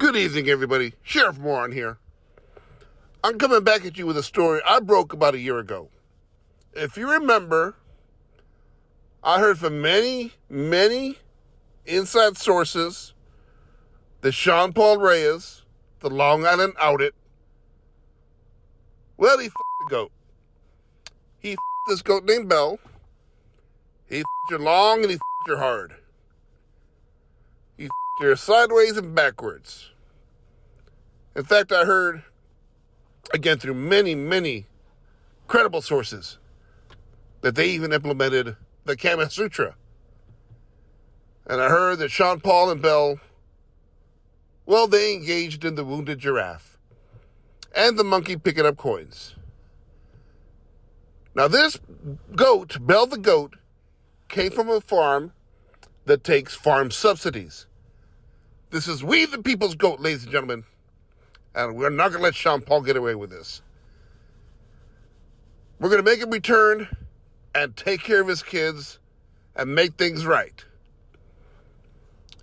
Good evening, everybody. Sheriff Moron here. I'm coming back at you with a story I broke about a year ago. If you remember, I heard from many inside sources that Sean Paul Reyes, the Long Island Outlet, well, he f***ed a goat. He f***ed this goat named Belle. He f***ed her long and he f***ed her hard. He f***ed her sideways and backwards. In fact, I heard, again through many credible sources, that they even implemented the Kama Sutra. And I heard that Sean Paul and Belle, well, they engaged in the wounded giraffe and the monkey picking up coins. Now this goat, Belle the goat, came from a farm that takes farm subsidies. This is we the people's goat, ladies and gentlemen. And we're not going to let Sean Paul get away with this. We're going to make him return and take care of his kids and make things right.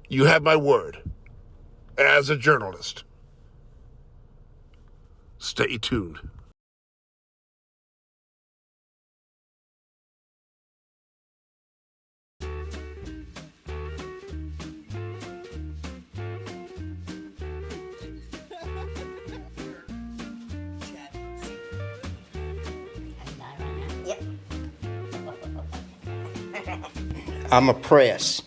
You have my word as a journalist. Stay tuned. I'm a press.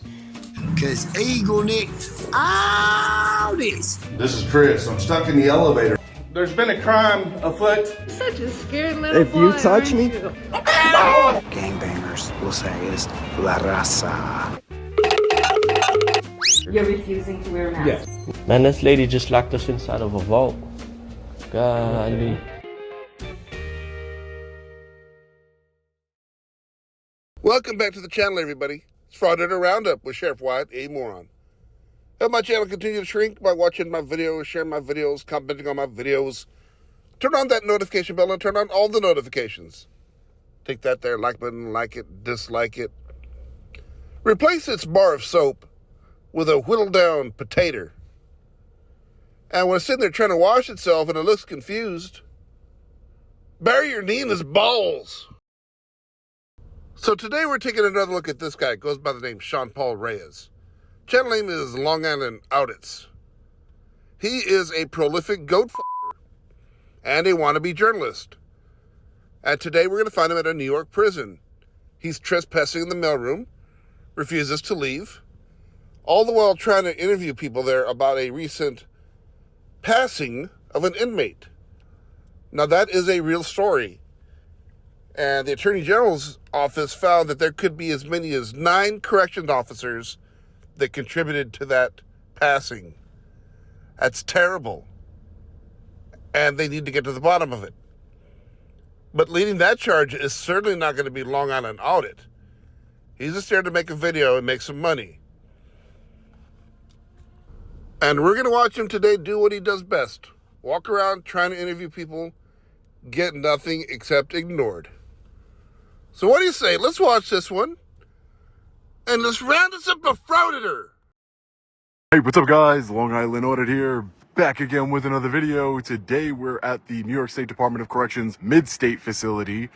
Cause Eagle Nick, all this. This is Chris. I'm stuck in the elevator. There's been a crime afoot. Such a scared little If boy. you touch me, Gangbangers will say is La Raza. You're refusing to wear a mask. man, this lady just locked us inside of a vault. Golly. Welcome back to the channel, everybody. It's Fraudulent Roundup with Sheriff Wyatt, a moron. Help my channel continue to shrink by watching my videos, sharing my videos, commenting on my videos. Turn on that notification bell and turn on all the notifications. Take that there like button, like it, dislike it. Replace its bar of soap with a whittled down potato. And when it's sitting there trying to wash itself and it looks confused, bury your knee in his balls. So today we're taking another look at this guy. It goes by the name Sean Paul Reyes. Channel name is Long Island Outlet. He is a prolific goat f***er and a wannabe journalist. And today we're going to find him at a New York prison. He's trespassing in the mailroom, refuses to leave, all the while trying to interview people there about a recent passing of an inmate. Now that is a real story. And the Attorney General's office found that there could be as many as 9 corrections officers that contributed to that passing. That's terrible. And they need to get to the bottom of it. But leading that charge is certainly not going to be Long Island Outlet. He's just there to make a video and make some money. And we're going to watch him today do what he does best. Walk around trying to interview people, get nothing except ignored. So what do you say? Let's watch this one. And let's round us up a frauditor. Hey, what's up guys? Long Island Audit here, back again with another video. Today we're at the New York State Department of Corrections Mid-State facility.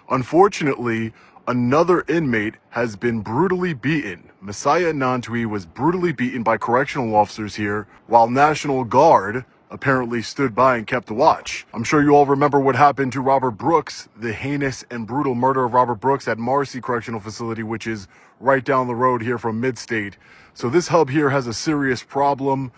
Unfortunately, another inmate has been brutally beaten. Messiah Nantwi was brutally beaten by correctional officers here, while National Guard apparently stood by and kept a watch. I'm sure you all remember what happened to Robert Brooks, the heinous and brutal murder of Robert Brooks at Marcy Correctional Facility, which is right down the road here from Mid-State. So this hub here has a serious problem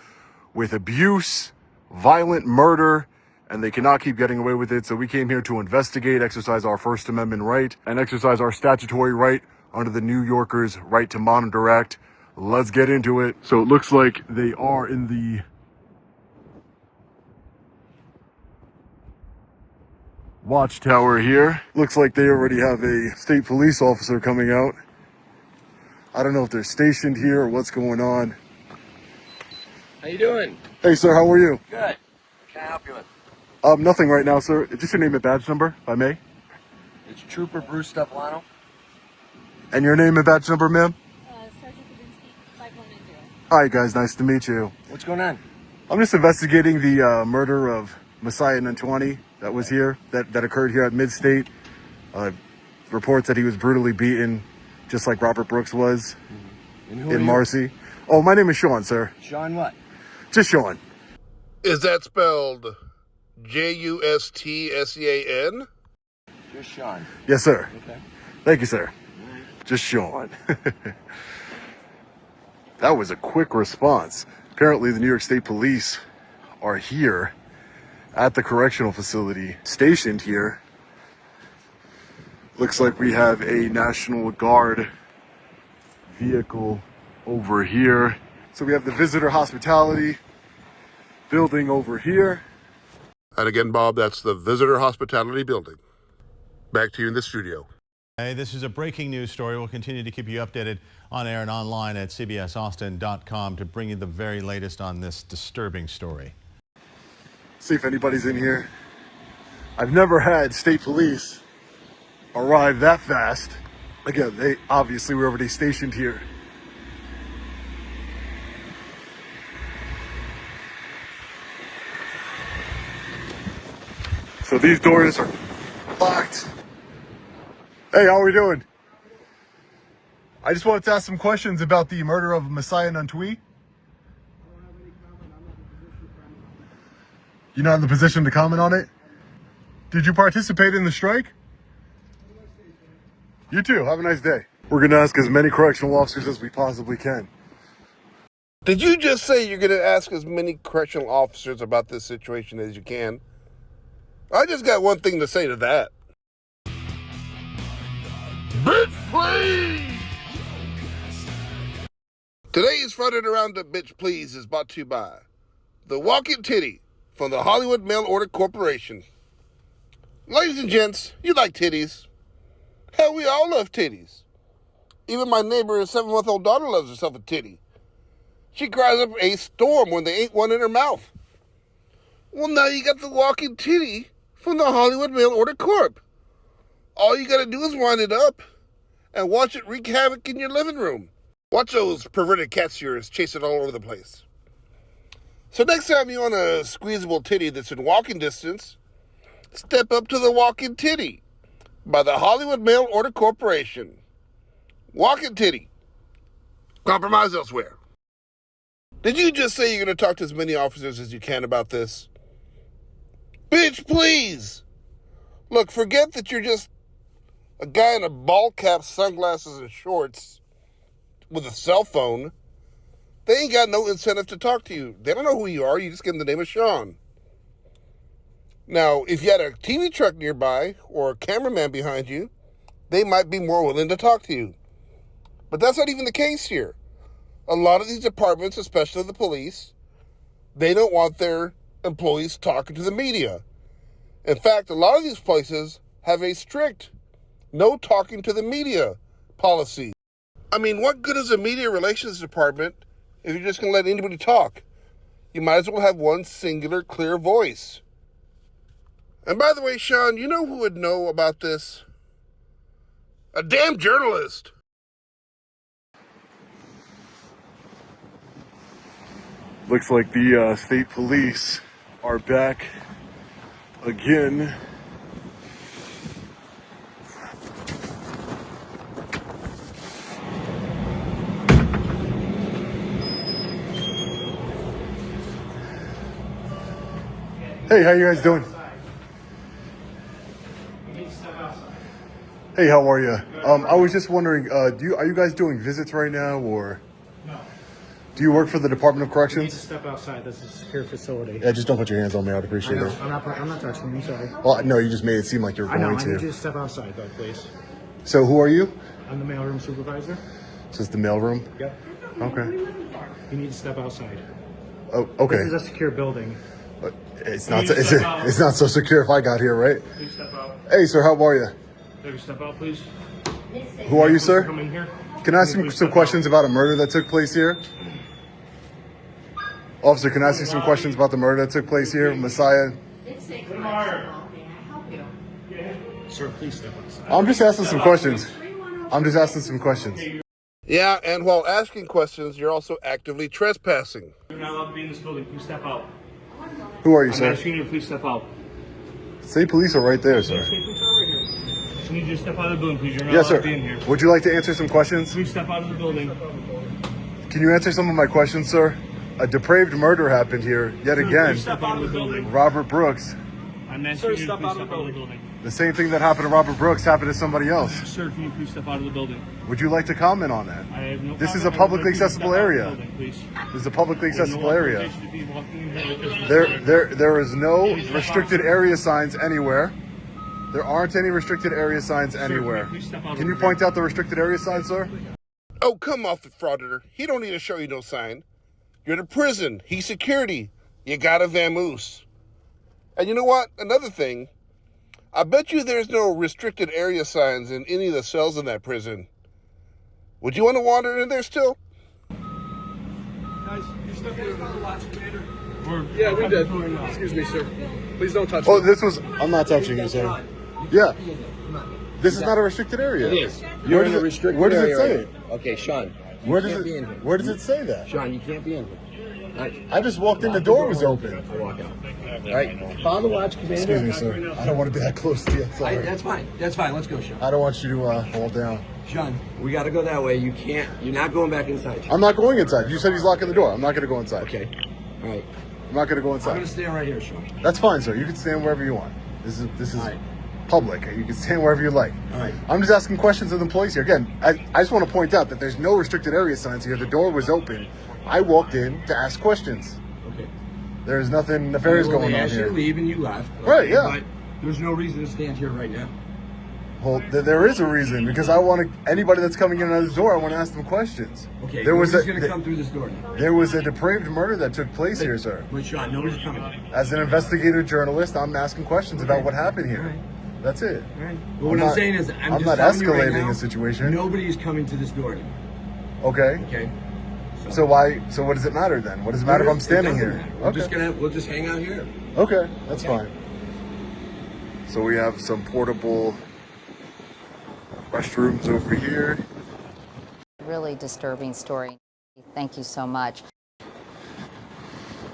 with abuse, violent murder, and they cannot keep getting away with it. So we came here to investigate, exercise our First Amendment right, and exercise our statutory right under the New Yorkers' Right to Monitor Act. Let's get into it. So it looks like they are in the watchtower here. Looks like they already have a state police officer coming out. I don't know if they're stationed here or what's going on. How you doing? Hey sir, how are you? Good. Can I help you with? Nothing right now, sir. Just your name and badge number, if I may. It's Trooper Bruce Stefano. And your name and badge number, ma'am? Sergeant Kavinsky, 5190. Hi guys, nice to meet you. What's going on? I'm just investigating the murder of Messiah Nantuani that was here, that occurred here at Mid-State. Reports that he was brutally beaten, just like Robert Brooks was in Marcy. Oh, my name is Sean, sir. Sean what? Just Sean. Is that spelled Justscan? Just Sean. Yes, sir. Okay. Thank you, sir. Just Sean. That was a quick response. Apparently, the New York State Police are here at the correctional facility, stationed here. Looks like we have a National Guard vehicle over here. So we have the visitor hospitality building over here. And again, Bob, that's the visitor hospitality building. Back to you in the studio. Hey, this is a breaking news story. We'll continue to keep you updated on air and online at cbsaustin.com to bring you the very latest on this disturbing story. See if anybody's in here. I've never had state police arrive that fast. Again, they obviously were already stationed here. So these doors are locked. Hey, how are we doing? I just wanted to ask some questions about the murder of Messiah Nantuani. You're not in the position to comment on it? Did you participate in the strike? You too. Have a nice day. We're going to ask as many correctional officers as we possibly can. Did you just say you're going to ask as many correctional officers about this situation as you can? I just got one thing to say to that. Bitch, please! Today's Friday Roundup, Bitch Please, is brought to you by the Walking Titty from the Hollywood Mail Order Corporation. Ladies and gents, you like titties. Hell, we all love titties. Even my neighbor's 7-month-old daughter loves herself a titty. She cries up a storm when they ain't one in her mouth. Well, now you got the Walking Titty from the Hollywood Mail Order Corp. All you gotta do is wind it up and watch it wreak havoc in your living room. Watch those perverted cats of yours chase it all over the place. So next time you want a squeezable titty that's in walking distance, step up to the Walking Titty by the Hollywood Mail Order Corporation. Walking Titty. Compromise elsewhere. Did you just say you're going to talk to as many officers as you can about this? Bitch, please. Look, forget that you're just a guy in a ball cap, sunglasses, and shorts with a cell phone. They ain't got no incentive to talk to you. They don't know who you are. You just give them the name of Sean. Now, if you had a TV truck nearby or a cameraman behind you, they might be more willing to talk to you. But that's not even the case here. A lot of these departments, especially the police, they don't want their employees talking to the media. In fact, a lot of these places have a strict no talking to the media policy. I mean, what good is a media relations department if you're just going to let anybody talk? You might as well have one singular, clear voice. And by the way, Sean, you know who would know about this? A damn journalist. Looks like the state police are back again. Hey, how you guys doing? Hey, how are you? I was just wondering, are you guys doing visits right now, or No. do you work for the Department of You need to Corrections? step outside. This is a secure facility. Yeah, just don't put your hands on me. I'd appreciate it. I'm not touching you. Sorry. Well, no, you just made it seem like you're I know. going I need you to. to step outside, though, please. So, who are you? I'm the mailroom supervisor. This is the mailroom. Yep. Okay. You need to step outside. Oh, okay. This is a secure building. It's not. It's not so secure if I got here, right? Please step out. Hey, sir, how are you? Maybe step out, please. Who are you, Come sir? in here. Can I ask you some questions about a murder that took place here? Officer, can I ask you some questions about the murder that took place here, Messiah? Sir, please step outside. I'm just asking some questions. I'm just asking some questions. Yeah, and while asking questions, you're also actively trespassing. You're not allowed to be in this building. Please step out. Who are you, I'm sir? asking you to please step out. State police are right there, sir. State police are right here. Just need you to step out of the building, please. You're not Yes, allowed sir. to be in here. Would you like to answer some questions? Please step out of the building. Can you answer some of my questions, sir? A depraved murder happened here yet Sir, again. please step out of the building. Robert Brooks. I'm asking you to please step out of the building. The same thing that happened to Robert Brooks happened to somebody else. Sir, can you please step out of the building? Would you like to comment on that? I have no This is comment. a publicly I would like you to accessible step out of the area. building, please. This is a publicly You have accessible no area. authorization to be walking in here because There is no restricted area signs anywhere. There aren't any restricted area signs anywhere. please step out of Can you the point out the restricted area signs, sir? Oh, come off it, frauditor. He don't need to show you no sign. You're the prison. He's security. You gotta vamoose. And you know what? Another thing. I bet you there's no restricted area signs in any of the cells in that prison. Would you want to wander in there still? Guys, you stepped out of the watch, Commander. Yeah, we did. Excuse me, sir. Please don't touch Oh, me. this was. I'm not touching you, sir. Yeah. This is not a restricted area. It is. Where You're does in a it- restricted where does it area. say it? Okay, Sean. Where you does can't be in it? here. Where does it say that? Sean, you can't be in here. I just walked in. The door was open. I walk out. All right. Follow the watch, Commander. Excuse me, sir. I don't want to be that close to you. Sorry. That's fine. That's fine. Let's go, Sean. I don't want you to fall down. Sean, we got to go that way. You can't. You're not going back inside. I'm not going inside. You said he's locking the door. I'm not going to go inside. Okay. All right. I'm not going to go I'm inside. going to stand right here, Sean. That's fine, sir. You can stand wherever you want. This is All right. public. You can stand wherever you like. All right. I'm just asking questions of the employees here. Again, I just want to point out that there's no restricted area signs here. The door was open. I walked in to ask questions. Okay. There's nothing nefarious Well, going they on asked you here. to leave and you left. Right, yeah. But there's no reason to stand here right now. Well, there is a reason because I want to. Anybody that's coming in and out of the door, I want to ask them questions. Okay. There was Nobody's going to come through this door now. There was a depraved murder that took place here, sir. But Sean, nobody's coming. As an investigative journalist, I'm asking questions about what happened here. All right. That's it. All right. But what I'm saying is, I'm just not telling you right escalating now, the situation. Nobody's coming to this door anymore. Okay. Okay. So why? So what does it matter then? What does it matter if I'm standing It here? doesn't matter. We'll just hang out here. Okay, that's fine. So we have some portable restrooms over here. Really disturbing story. Thank you so much.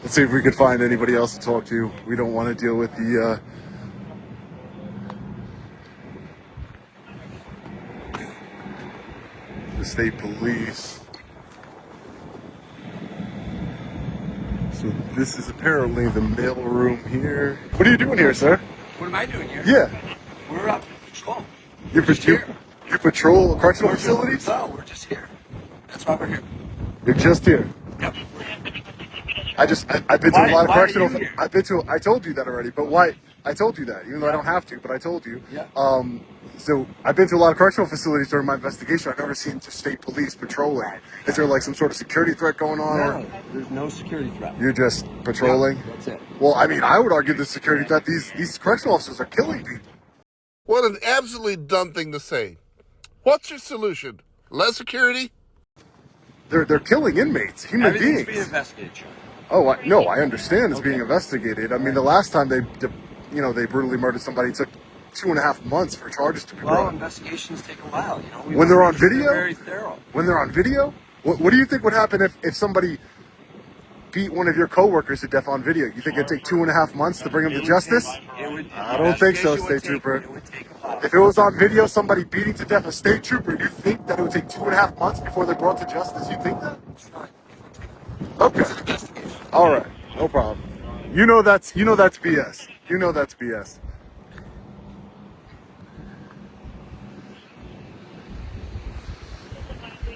Let's see if we could find anybody else to talk to. We don't want to deal with the state police. So this is apparently the mail room here. What are you doing here, sir? What am I doing here? Yeah. We're up patrol. You, We're just here. you patrol correctional facilities? No, we're just here. That's why we're here. You're just here. Yep. I've been to a lot of Why are correctional. you here? I told you that already, but why? I told you that, even though I don't have to, but I told you. Yeah. So I've been to a lot of correctional facilities during my investigation. I've never seen just state police patrolling. Is there like some sort of security threat going on? No, Or there's no security threat. you're just patrolling? Yeah, that's it. Well, I mean, I would argue the security threat, these correctional officers are killing people. What an absolutely dumb thing to say. What's your solution? Less security? They're killing inmates, human Everything's beings. being investigated, Sean. Oh, no, I understand it's being investigated. I mean, the last time they brutally murdered somebody, it took 2.5 months for charges to be Well, brought. investigations take a while, you know. We When they're wanna on make sure video? they're very thorough. When they're on video? What do you think would happen if somebody beat one of your coworkers to death on video? You think it'd take 2.5 months to bring them to justice? I don't think so, State Trooper. It would take a while. If it was on video, somebody beating to death a state trooper, you think that it would take 2.5 months before they're brought to justice? You think that? Okay. All right. No problem. You know that's BS. You know that's BS.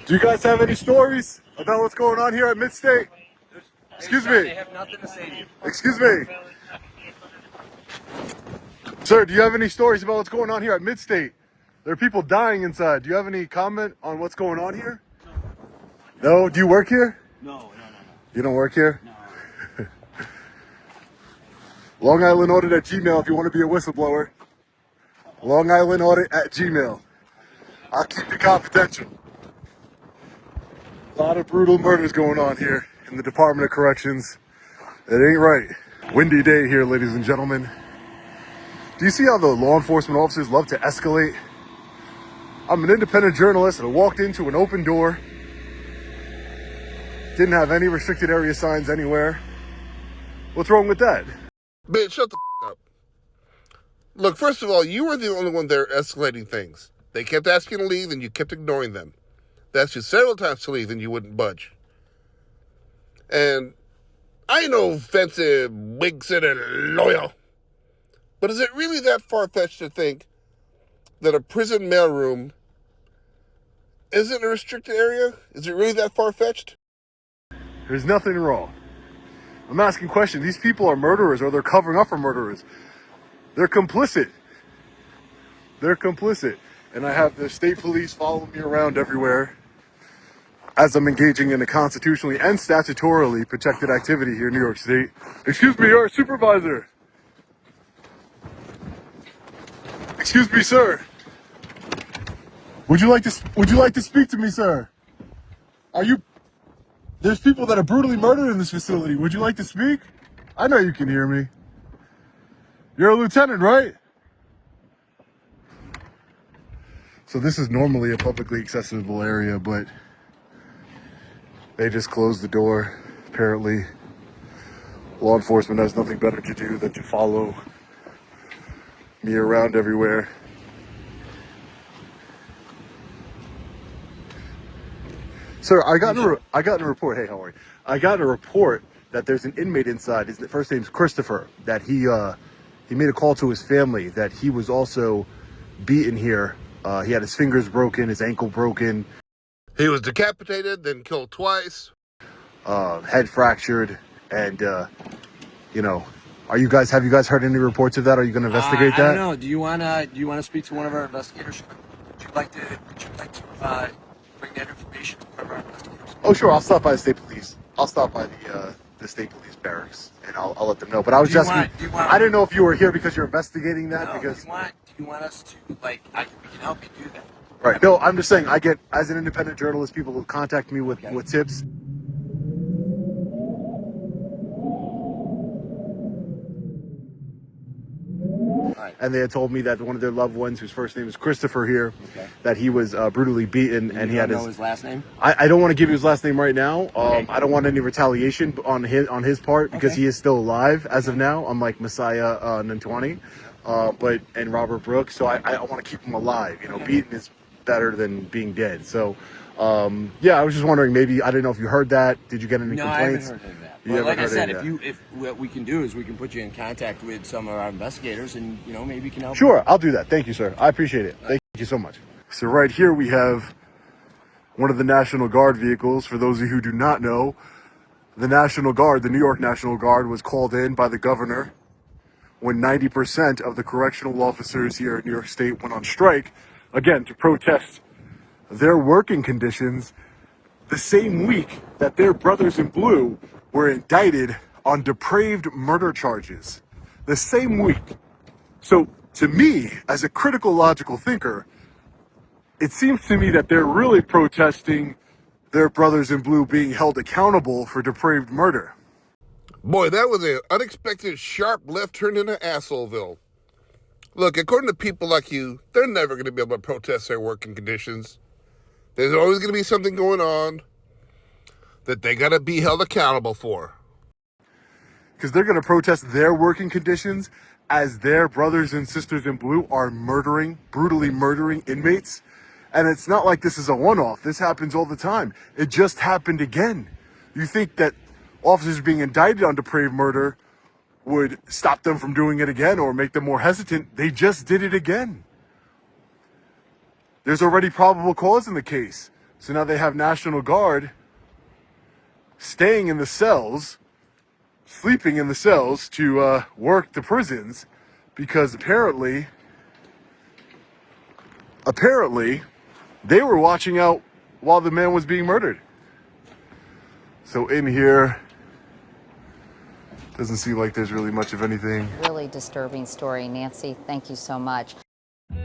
Do you guys have any stories about what's going on here at Midstate? Excuse me. They have nothing to say to you. Excuse me. Sir, do you have any stories about what's going on here at Midstate? There are people dying inside. Do you have any comment on what's going on here? No? Do you work here? No. You don't work here? No. Long Island Audit at Gmail if you want to be a whistleblower. Long Island Audit at Gmail. I'll keep you confidential. A lot of brutal murders going on here in the Department of Corrections. It ain't right. Windy day here, ladies and gentlemen. Do you see how the law enforcement officers love to escalate? I'm an independent journalist and I walked into an open door Didn't have any restricted area signs anywhere. What's wrong with that? Bitch, shut the f*** up. Look, first of all, you were the only one there escalating things. They kept asking to leave, and you kept ignoring them. They asked you several times to leave, and you wouldn't budge. And I ain't no fancy wig-sitting lawyer, but is it really that far-fetched to think that a prison mailroom isn't a restricted area? Is it really that far-fetched? There's nothing wrong. I'm asking questions. These people are murderers, or they're covering up for murderers. They're complicit. They're complicit. And I have the state police following me around everywhere as I'm engaging in a constitutionally and statutorily protected activity here in New York State. Excuse me, your supervisor. Excuse me, sir. Would you like to speak to me, sir? There's people that are brutally murdered in this facility. Would you like to speak? I know you can hear me. You're a lieutenant, right? So this is normally a publicly accessible area, but they just closed the door. Apparently, law enforcement has nothing better to do than to follow me around everywhere. Sir, I got in a report. Hey, how are you? I got a report that there's an inmate inside. His first name's Christopher. That he made a call to his family that he was also beaten here. He had his fingers broken, his ankle broken. He was decapitated, then killed twice. Head fractured, and you know, have you guys heard any reports of that? Are you going to investigate that? I don't know. Do you wanna speak to one of our investigators? Would you like to bring that information to one of our investigators? Oh, sure. I'll stop by the state police. I'll stop by the state police barracks, and I'll let them know. But I was just I didn't know if you were here because you're investigating that. No, because do you want us to we can help you do that. Right. No, I'm just saying, I get, as an independent journalist, people will contact me with tips. And they had told me that one of their loved ones, whose first name is Christopher here, that he was brutally beaten, and he had his last name. I don't want to give you his last name right now. I don't want any retaliation on his part because he is still alive as of now, unlike Messiah Nantwani, and Robert Brooks. So I want to keep him alive. Beaten is better than being dead. So I was just wondering, maybe, I didn't know if you heard that. Did you get any complaints? No, I haven't heard of that. Well, like I said, if what we can do is we can put you in contact with some of our investigators, and maybe you can help. Sure, I'll do that. Thank you, sir. I appreciate it. Thank you so much. So right here we have one of the National Guard vehicles. For those of you who do not know, the National Guard, the New York National Guard, was called in by the governor when 90% of the correctional officers here in New York State went on strike, again, to protest their working conditions the same week that their brothers in blue were indicted on depraved murder charges. The same week. So to me, as a critical logical thinker, it seems to me that they're really protesting their brothers in blue being held accountable for depraved murder. Boy, that was an unexpected sharp left turn into Assholeville. Look, according to people like you, they're never going to be able to protest their working conditions. There's always going to be something going on that they got to be held accountable for. Because they're going to protest their working conditions as their brothers and sisters in blue are brutally murdering inmates. And it's not like this is a one-off. This happens all the time. It just happened again. You think that officers being indicted on depraved murder would stop them from doing it again or make them more hesitant? They just did it again. There's already probable cause in the case. So now they have National Guard staying in the cells, sleeping in the cells to work the prisons, because apparently they were watching out while the man was being murdered. So in here, doesn't seem like there's really much of anything. Really disturbing story. Nancy, thank you so much.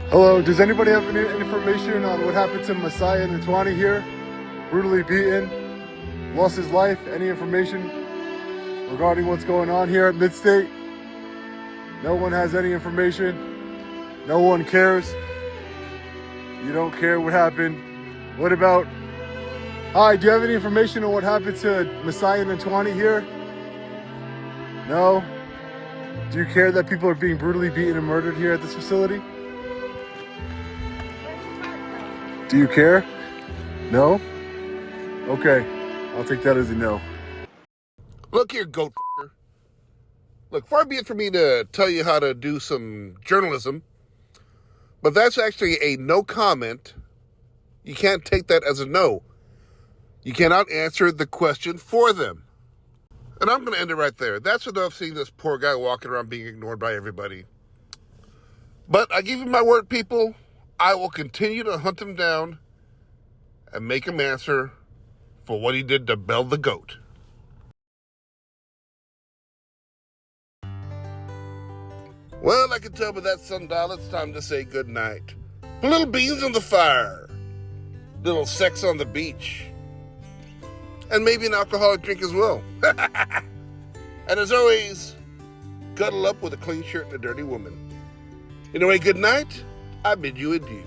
Hello, does anybody have any information on what happened to Messiah Nantwani here? Brutally beaten, lost his life. Any information regarding what's going on here at Midstate? No one has any information. No one cares. You don't care what happened. What about Hi, do you have any information on what happened to Messiah and Antwani here? No? Do you care that people are being brutally beaten and murdered here at this facility? Do you care? No? Okay, I'll take that as a no. Look here, goat f***er. Look, far be it for me to tell you how to do some journalism, but that's actually a no comment. You can't take that as a no. You cannot answer the question for them. And I'm going to end it right there. That's enough seeing this poor guy walking around being ignored by everybody. But I give you my word, people, I will continue to hunt him down and make him answer for what he did to Belle the goat. Well, I can tell by that sundial it's time to say goodnight. Put little beans on the fire. Little sex on the beach. And maybe an alcoholic drink as well. And as always, cuddle up with a clean shirt and a dirty woman. Anyway, good night. I bid you adieu.